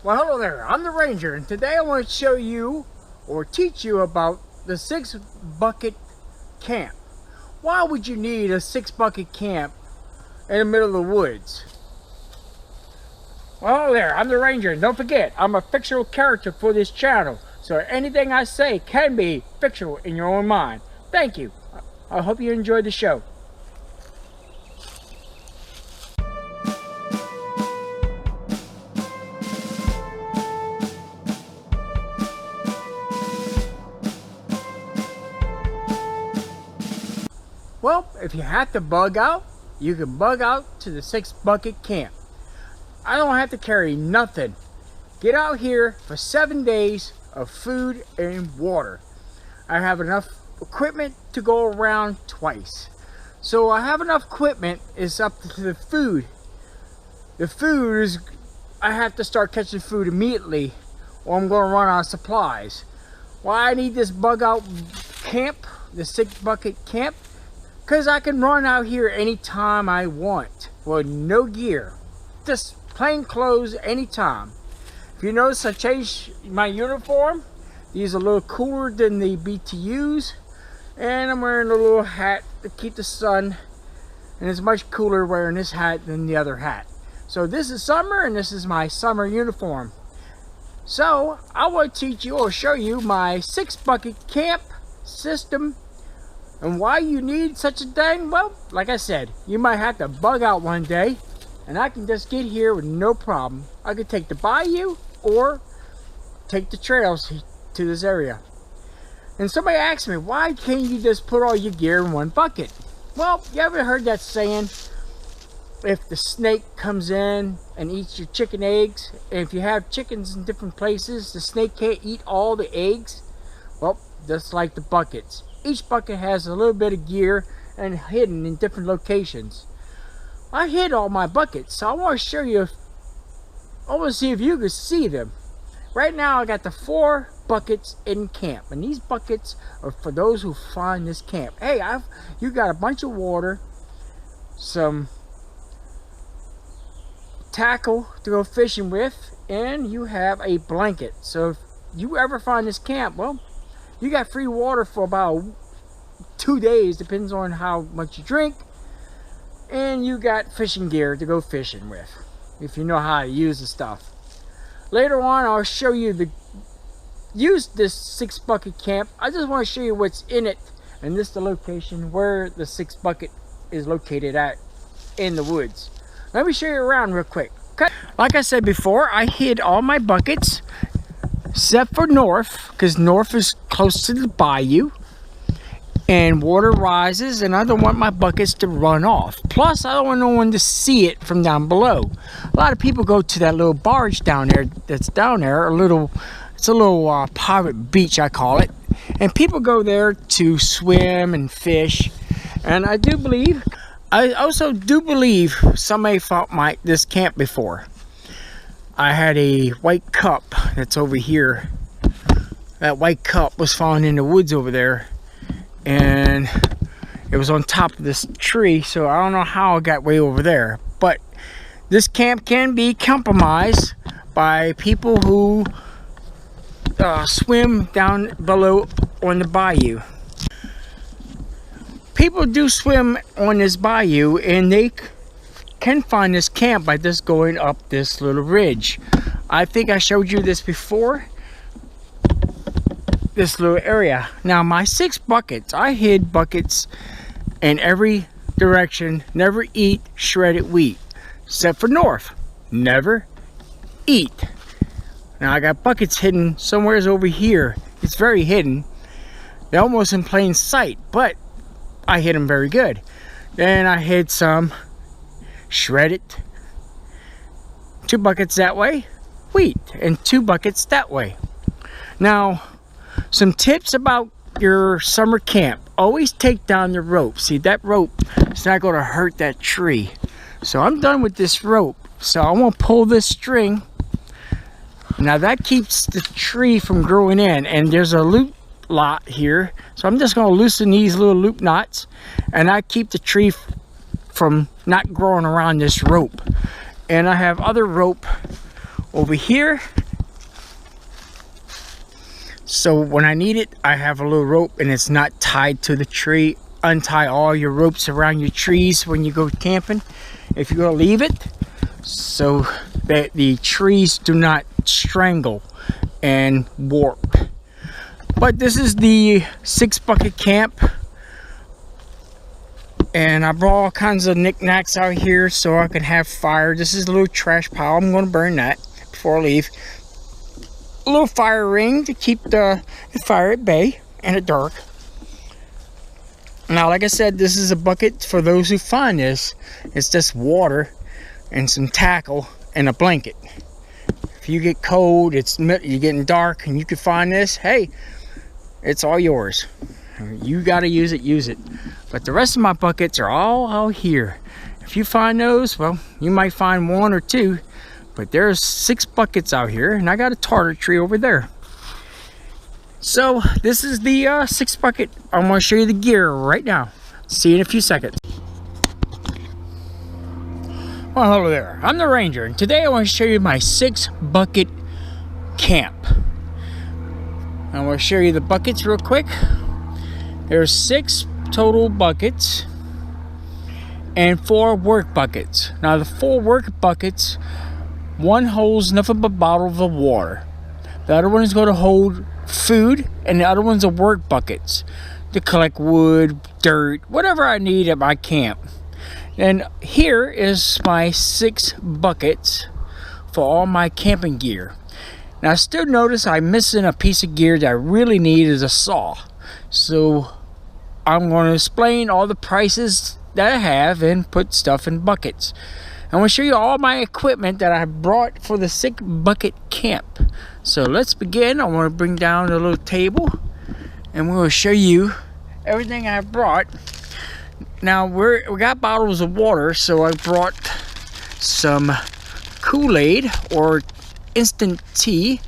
Well, hello there, I'm the Ranger, and today I want to show you or teach you about the 6-bucket camp. Why would you need a 6-bucket camp in the middle of the woods? Well, hello there, I'm the Ranger, and don't forget, I'm a fictional character for this channel, so anything I say can be fictional in your own mind. Thank you. I hope you enjoyed the show. Well, if you have to bug out, you can bug out to the 6-bucket camp. I don't have to carry nothing. Get out here for 7 days of food and water. I have enough equipment to go around twice. So I have enough equipment. It's up to the food. The food is, I have to start catching food immediately or I'm going to run out of supplies. Why I need this bug out camp, the 6-bucket camp? Because I can run out here anytime I want with no gear, just plain clothes anytime. If you notice, I changed my uniform. These are a little cooler than the BTUs, and I'm wearing a little hat to keep the sun, and it's much cooler wearing this hat than the other hat. So this is summer, and this is my summer uniform. So I want to teach you or show you my 6-bucket camp system. And why you need such a thing? Well, like I said, you might have to bug out one day, and I can just get here with no problem. I could take the bayou or take the trails to this area. And somebody asked me, why can't you just put all your gear in one bucket? Well, you ever heard that saying, if the snake comes in and eats your chicken eggs, and if you have chickens in different places, the snake can't eat all the eggs? Well, just like the buckets. Each bucket has a little bit of gear and hidden in different locations. I hid all my buckets, so I want to show you. I want to see if you can see them. Right now I got the 4 buckets in camp, and these buckets are for those who find this camp. Hey, you got a bunch of water, some tackle to go fishing with, and you have a blanket. So if you ever find this camp, well, you got free water for about 2 days, depends on how much you drink, and you got fishing gear to go fishing with, if you know how to use the stuff. Later on, I'll show you use this 6-bucket camp. I just want to show you what's in it, and this is the location where the 6-bucket is located at in the woods. Let me show you around real quick. Okay. Like I said before, I hid all my buckets except for north, because north is close to the bayou and water rises, and I don't want my buckets to run off. Plus, I don't want no one to see it from down below. A lot of people go to that little barge down there that's down there, it's a little pirate beach, I call it, and people go there to swim and fish. And I also do believe somebody found this camp before. I had a white cup that's over here. That white cup was found in the woods over there, and it was on top of this tree, so I don't know how it got way over there. But this camp can be compromised by people who swim down below on the bayou. People do swim on this bayou, and they can find this camp by just going up this little ridge. I think I showed you this before, this little area. Now my 6 buckets, I hid buckets in every direction. Never eat shredded wheat, except for north. Never eat. Now I got buckets hidden somewheres over here. It's very hidden. They're almost in plain sight, but I hid them very good. Then I hid some shredded, 2 buckets that way, wheat, and 2 buckets that way. Now, some tips about your summer camp. Always take down the rope. See, that rope is not going to hurt that tree. So I'm done with this rope. So I want to pull this string. Now that keeps the tree from growing in, and there's a loop lot here, so I'm just going to loosen these little loop knots, and I keep the tree from not growing around this rope. And I have other rope over here. So when I need it, I have a little rope and it's not tied to the tree. Untie all your ropes around your trees when you go camping, if you're gonna leave it, so that the trees do not strangle and warp. But this is the 6-bucket camp, and I brought all kinds of knickknacks out here so I can have fire. This is a little trash pile. I'm gonna burn that before I leave. A little fire ring to keep the fire at bay in the dark. Now, like I said, this is a bucket for those who find this. It's just water and some tackle and a blanket. If you get cold, you're getting dark, and you can find this, hey, it's all yours. You gotta use it, use it. But the rest of my buckets are all out here. If you find those, well, you might find 1 or 2, but there's 6 buckets out here, and I got a tartar tree over there. So this is the 6-bucket. I'm going to show you the gear right now. See you in a few seconds. Well, hello there. I'm the Ranger, and today I want to show you my 6-bucket camp. I want to show you the buckets real quick. There's 6 total buckets and 4 work buckets. Now the 4 work buckets, one holds nothing but bottles of water. The other one is going to hold food, and the other ones are work buckets to collect wood, dirt, whatever I need at my camp. And here is my 6 buckets for all my camping gear. Now I still notice I'm missing a piece of gear that I really need, is a saw. So I'm going to explain all the prices that I have and put stuff in buckets. I'm going to show you all my equipment that I brought for the 6-bucket camp. So let's begin. I want to bring down a little table, and we'll show you everything I brought. Now we got bottles of water, so I brought some Kool-Aid or instant tea,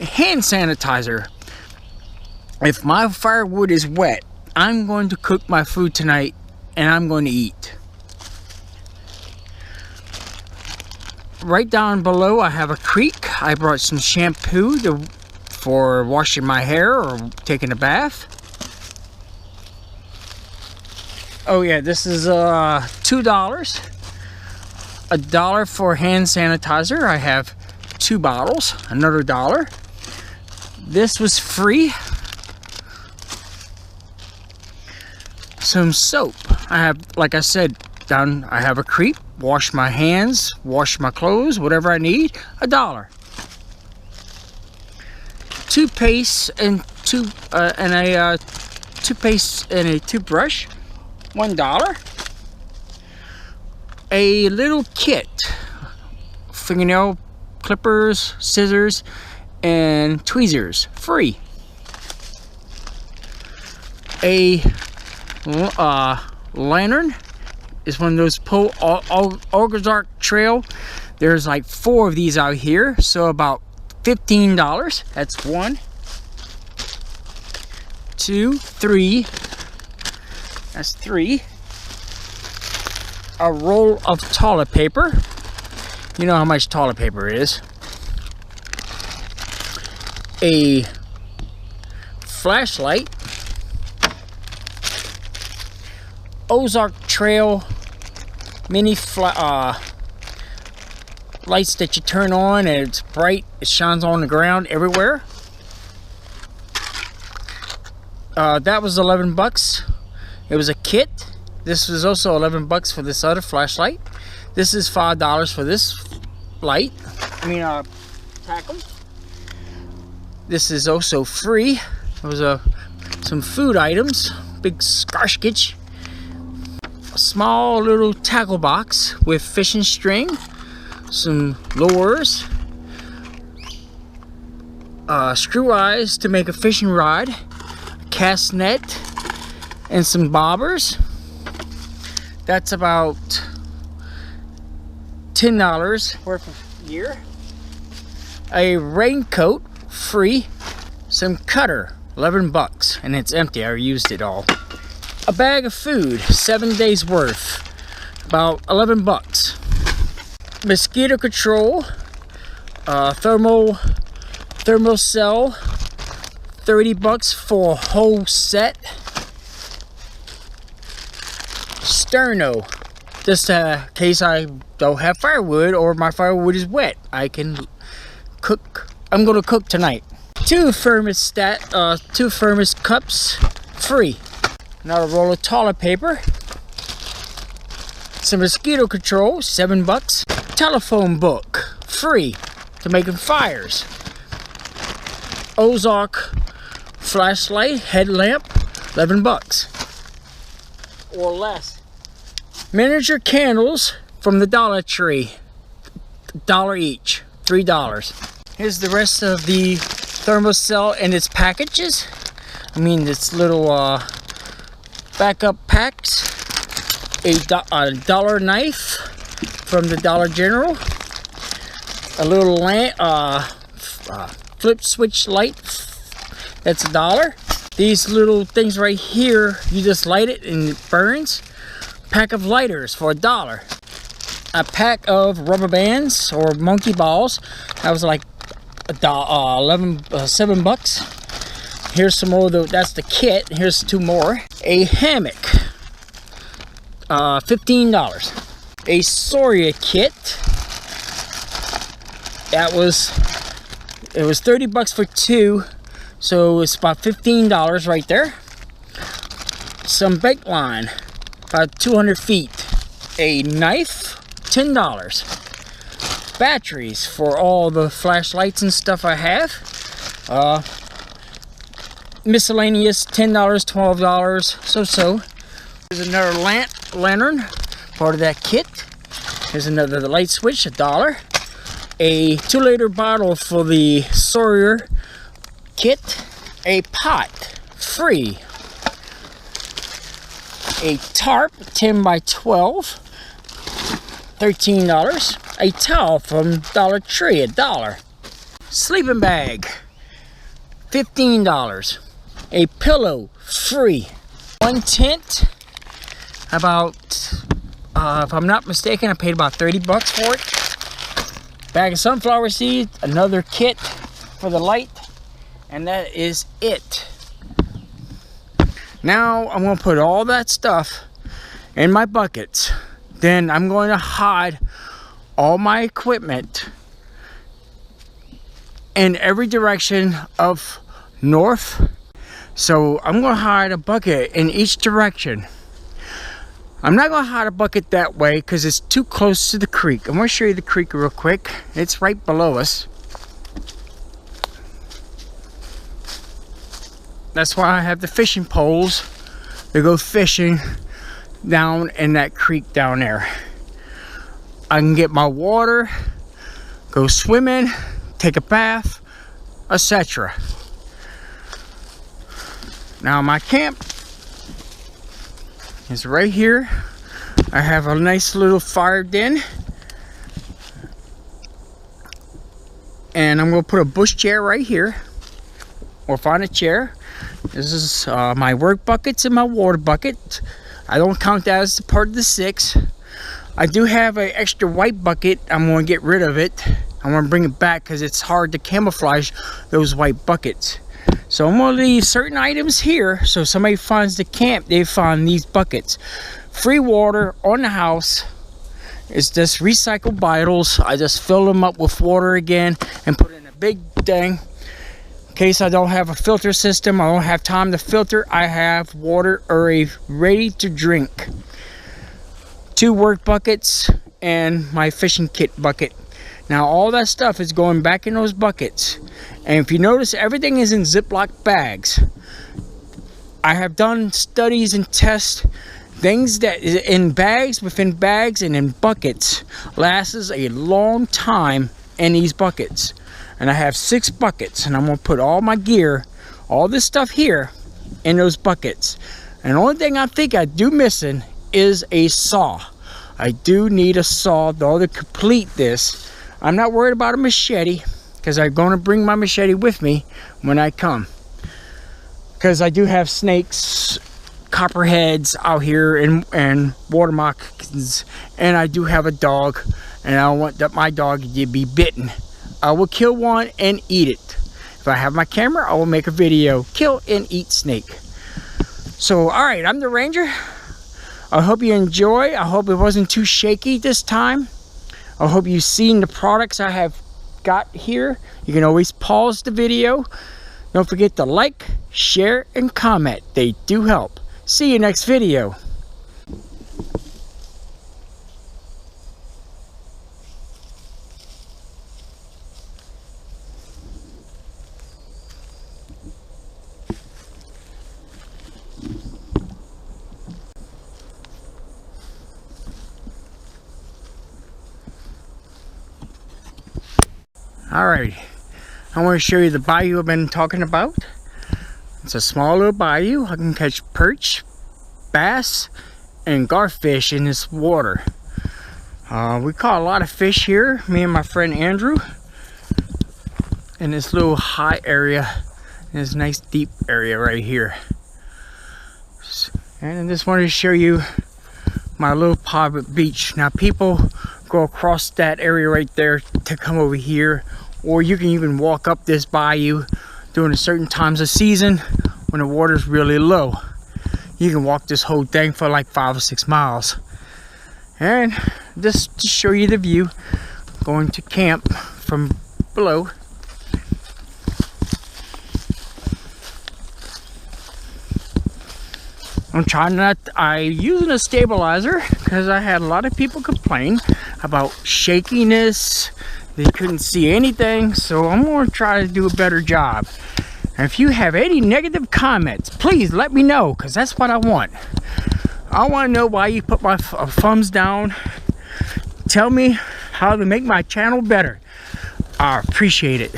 hand sanitizer. If my firewood is wet, I'm going to cook my food tonight, and I'm going to eat. Right down below, I have a creek. I brought some shampoo for washing my hair or taking a bath. Oh yeah, this is $2. $1 for hand sanitizer. I have 2 bottles. Another $1. This was free. Some soap. I have, like I said, I have a creep. Wash my hands, wash my clothes, whatever I need. $1. Toothpaste and toothpaste and a toothbrush. $1. A little kit. Fingernail clippers, scissors, and tweezers. Free. A lantern is one of those Ozark Trail. There's like 4 of these out here, so about $15. That's 1, 2, 3. That's 3. A roll of toilet paper. You know how much toilet paper is. A flashlight. Ozark Trail mini lights that you turn on, and it's bright. It shines on the ground everywhere. That was $11. It was a kit. This was also $11 for this other flashlight. This is $5 for this light. Tackle. This is also free. There was some food items. Big scarskitch. A small little tackle box with fishing string, some lures, screw eyes to make a fishing rod, a cast net, and some bobbers. That's about $10 worth of gear. A raincoat, free. Some cutter, $11, and it's empty. I used it all. A bag of food, 7 days worth. about 11 bucks. Mosquito control, thermal cell, 30 bucks for a whole set. Sterno, just in case I don't have firewood or my firewood is wet, I can cook. I'm gonna cook tonight. Two thermos cups, free. Another roll of toilet paper. Some mosquito control, 7 bucks. Telephone book, free, to making fires. Ozark flashlight, headlamp, 11 bucks or less. Miniature candles from the Dollar Tree, $1 each, $3. Here's the rest of the thermocell and its packages. I mean, its little backup packs. A dollar knife from the Dollar General. A little flip switch light, that's $1. These little things right here, you just light it and it burns. Pack of lighters for $1. A pack of rubber bands or monkey balls, that was like $7 bucks. Here's some more, that's the kit. Here's 2 more. A hammock, $15. A Soria kit, it was 30 bucks for 2, so it's about $15 right there. Some bake line, about 200 feet. A knife, $10. Batteries for all the flashlights and stuff I have. Miscellaneous, $10, $12, so. Here's another lantern, part of that kit. Here's another light switch, $1. A 2-liter bottle for the Sawyer kit. A pot, free. A tarp, 10 by 12, $13. A towel from Dollar Tree, $1. Sleeping bag, $15. A pillow, free. One tent, about, if I'm not mistaken, I paid about 30 bucks for it. Bag of sunflower seeds, another kit for the light, and that is it. Now I'm going to put all that stuff in my buckets. Then I'm going to hide all my equipment in every direction of north. So I'm going to hide a bucket in each direction. I'm not going to hide a bucket that way because it's too close to the creek. I'm going to show you the creek real quick. It's right below us. That's why I have the fishing poles to go fishing down in that creek down there. I can get my water, go swimming, take a bath, etc. Now my camp is right here. I have a nice little fire den. And I'm going to put a bush chair right here. Or find a chair. This is my work buckets and my water bucket. I don't count that as part of the 6. I do have an extra white bucket. I'm going to get rid of it. I want to bring it back because it's hard to camouflage those white buckets. So I'm going to leave certain items here. So if somebody finds the camp, they find these buckets. Free water on the house. It's just recycled bottles. I just fill them up with water again and put it in a big thing. In case I don't have a filter system, I don't have time to filter, I have water already ready to drink. 2 work buckets and my fishing kit bucket. Now all that stuff is going back in those buckets. And if you notice, everything is in Ziploc bags. I have done studies and tests. Things that is in bags, within bags, and in buckets lasts a long time in these buckets. And I have 6 buckets, and I'm going to put all my gear, all this stuff here, in those buckets. And the only thing I think I do missing is a saw. I do need a saw though to complete this. I'm not worried about a machete because I'm going to bring my machete with me when I come. Because I do have snakes copperheads out here and water moccasins, and I do have a dog, and I don't want my dog to be bitten. I will kill one and eat it. If I have my camera, I will make a video, kill and eat snake. So, alright, I'm the Ranger. I hope you enjoy. I hope it wasn't too shaky this time. I hope you've seen the products I have got here. You can always pause the video. Don't forget to like, share, and comment. They do help. See you next video. Alright, I want to show you the bayou I've been talking about. It's a small little bayou. I can catch perch, bass, and garfish in this water. We caught a lot of fish here, me and my friend Andrew, in this little high area, in this nice deep area right here. And I just wanted to show you my little private beach. Now people go across that area right there to come over here, or you can even walk up this bayou during certain times of season when the water's really low. You can walk this whole thing for like 5 or 6 miles. And just to show you the view going to camp from below. I'm using a stabilizer because I had a lot of people complain about shakiness. They couldn't see anything, so I'm going to try to do a better job. And if you have any negative comments, please let me know, because that's what I want. I want to know why you put my thumbs down. Tell me how to make my channel better. I appreciate it.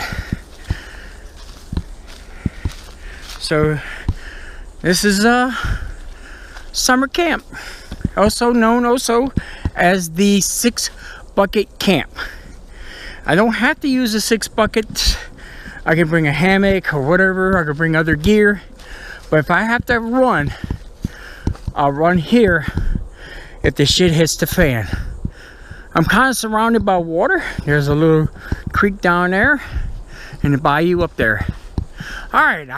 So this is summer camp, also known as the 6 bucket camp. I don't have to use the 6 buckets. I can bring a hammock or whatever. I can bring other gear, but if I have to run, I'll run here if the shit hits the fan. I'm kind of surrounded by water. There's a little creek down there and the bayou up there. All right,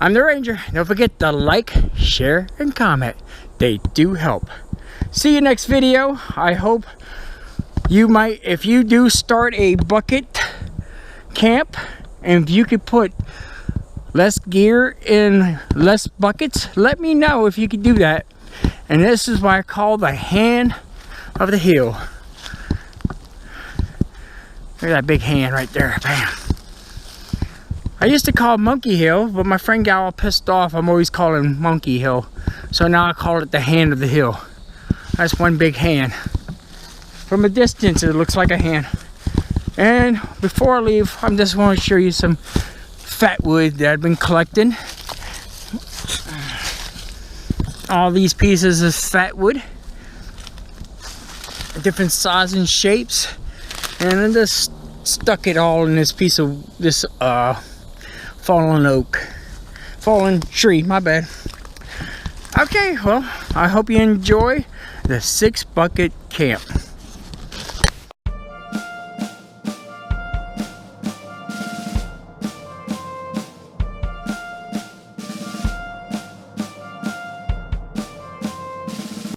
I'm the Ranger. Don't forget to like, share, and comment. They do help. See you next video. I hope you might, if you do start a bucket camp, and if you could put less gear in less buckets, let me know if you could do that. And this is what I call the hand of the hill. Look at that big hand right there. Bam. I used to call it Monkey Hill, but my friend got all pissed off. I'm always calling Monkey Hill. So now I call it the hand of the hill. That's one big hand. From a distance, it looks like a hand. And before I leave, I'm just going to show you some fat wood that I've been collecting. All these pieces of fat wood, different sizes and shapes, and I just stuck it all in this piece of this fallen tree, my bad. Okay, well, I hope you enjoy the 6 bucket camp.